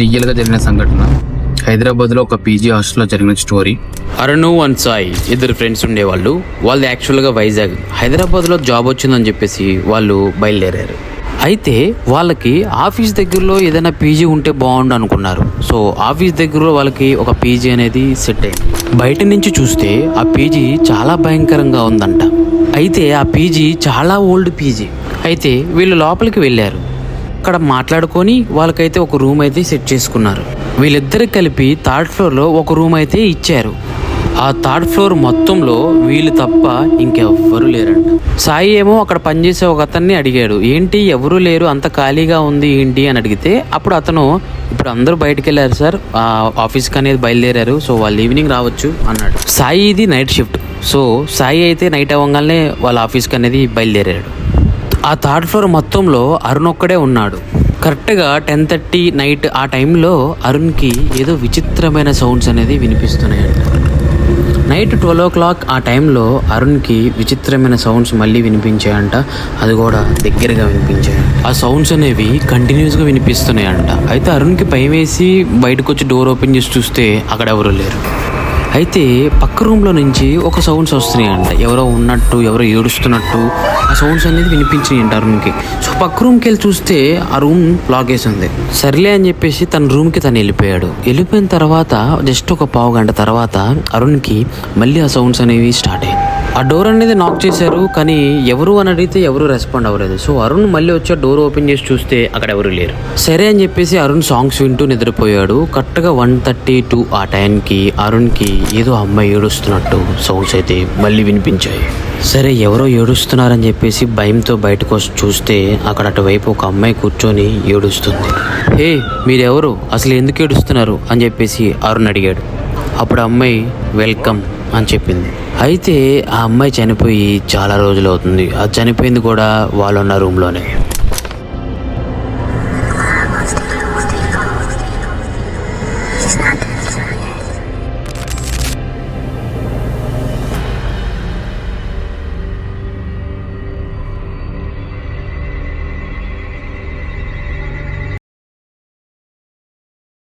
Real గా జరిగిన సంఘటన. హైదరాబాద్ లో ఒక పీజీ హాస్టల్లో జరిగిన స్టోరీ. అరుణు అండ్ సాయి ఇద్దరు ఫ్రెండ్స్ ఉండేవాళ్ళు. వాళ్ళు యాక్చువల్గా వైజాగ్, హైదరాబాద్లో జాబ్ వచ్చిందని చెప్పేసి వాళ్ళు బయలుదేరారు. అయితే వాళ్ళకి ఆఫీస్ దగ్గరలో ఏదైనా పీజీ ఉంటే బాగుండు అనుకున్నారు. సో ఆఫీస్ దగ్గరలో వాళ్ళకి ఒక పీజీ అనేది సెట్ అయింది. బయట నుంచి చూస్తే ఆ పీజీ చాలా భయంకరంగా ఉందంట. అయితే ఆ పీజీ చాలా ఓల్డ్ పీజీ. అయితే వీళ్ళు లోపలికి వెళ్ళారు. అక్కడ మాట్లాడుకొని వాళ్ళకైతే ఒక రూమ్ అయితే సెట్ చేసుకున్నారు. వీళ్ళిద్దరికి కలిపి థర్డ్ ఫ్లోర్లో ఒక రూమ్ అయితే ఇచ్చారు. ఆ థర్డ్ ఫ్లోర్ మొత్తంలో వీళ్ళు తప్ప ఇంకెవ్వరూ లేరంట. సాయి ఏమో అక్కడ పనిచేసే ఒక అతన్ని అడిగాడు, ఏంటి ఎవరూ లేరు, అంత ఖాళీగా ఉంది ఏంటి అని అడిగితే అప్పుడు అతను, ఇప్పుడు అందరూ బయటకు వెళ్ళారు సార్, ఆఫీస్కి అనేది బయలుదేరారు, సో వాళ్ళు ఈవినింగ్ రావచ్చు అన్నాడు. సాయి ఇది నైట్ షిఫ్ట్. సో సాయి అయితే నైట్ అవ్వగానే వాళ్ళ ఆఫీస్కి అనేది బయలుదేరాడు. ఆ థర్డ్ ఫ్లోర్ మొత్తంలో అరుణ్ ఒక్కడే ఉన్నాడు. కరెక్ట్గా 10:30 నైట్ ఆ టైంలో అరుణ్కి ఏదో విచిత్రమైన సౌండ్స్ అనేది వినిపిస్తున్నాయంట. నైట్ 12 o'clock ఆ టైంలో అరుణ్కి విచిత్రమైన సౌండ్స్ మళ్ళీ వినిపించాయంట. అది కూడా దగ్గరగా వినిపించాయి. ఆ సౌండ్స్ అనేవి కంటిన్యూస్గా వినిపిస్తున్నాయంట. అయితే అరుణ్కి భయం వేసి బయటకు వచ్చి డోర్ ఓపెన్ చేసి చూస్తే అక్కడ ఎవరు లేరు. అయితే పక్క రూమ్లో నుంచి ఒక సౌండ్స్ వస్తున్నాయంట. ఎవరో ఉన్నట్టు, ఎవరో ఏడుస్తున్నట్టు ఆ సౌండ్స్ అనేది వినిపించినాయంట అరుణ్కి. సో పక్క రూమ్కి వెళ్ళి చూస్తే ఆ రూమ్ లాక్ వేసి ఉంది. సర్లే అని చెప్పేసి తన రూమ్కి తను వెళ్ళిపోయాడు. వెళ్ళిపోయిన తర్వాత జస్ట్ ఒక పావు గంట తర్వాత అరుణ్కి మళ్ళీ ఆ సౌండ్స్ అనేవి స్టార్ట్ అయ్యాయి. ఆ డోర్ అనేది నాక్ చేశారు, కానీ ఎవరు అని అడిగితే ఎవరు రెస్పాండ్ అవ్వలేదు. సో అరుణ్ మళ్ళీ వచ్చి డోర్ ఓపెన్ చేసి చూస్తే అక్కడ ఎవరు లేరు. సరే అని చెప్పేసి అరుణ్ సాంగ్స్ వింటూ నిద్రపోయాడు. కరెక్ట్గా 1:32 ఆ టైంకి అరుణ్కి ఏదో అమ్మాయి ఏడుస్తున్నట్టు సౌండ్స్ అయితే మళ్ళీ వినిపించాయి. సరే ఎవరో ఏడుస్తున్నారని చెప్పేసి భయంతో బయటకు వచ్చి చూస్తే అక్కడ అటువైపు ఒక అమ్మాయి కూర్చొని ఏడుస్తుంది. హే మీరెవరు, అసలు ఎందుకు ఏడుస్తున్నారు అని చెప్పేసి అరుణ్ అడిగాడు. అప్పుడు అమ్మాయి వెల్కమ్ అని చెప్పింది. అయితే ఆ అమ్మాయి చనిపోయి చాలా రోజులు అవుతుంది. అది చనిపోయింది కూడా వాళ్ళు ఉన్న రూమ్లోనే.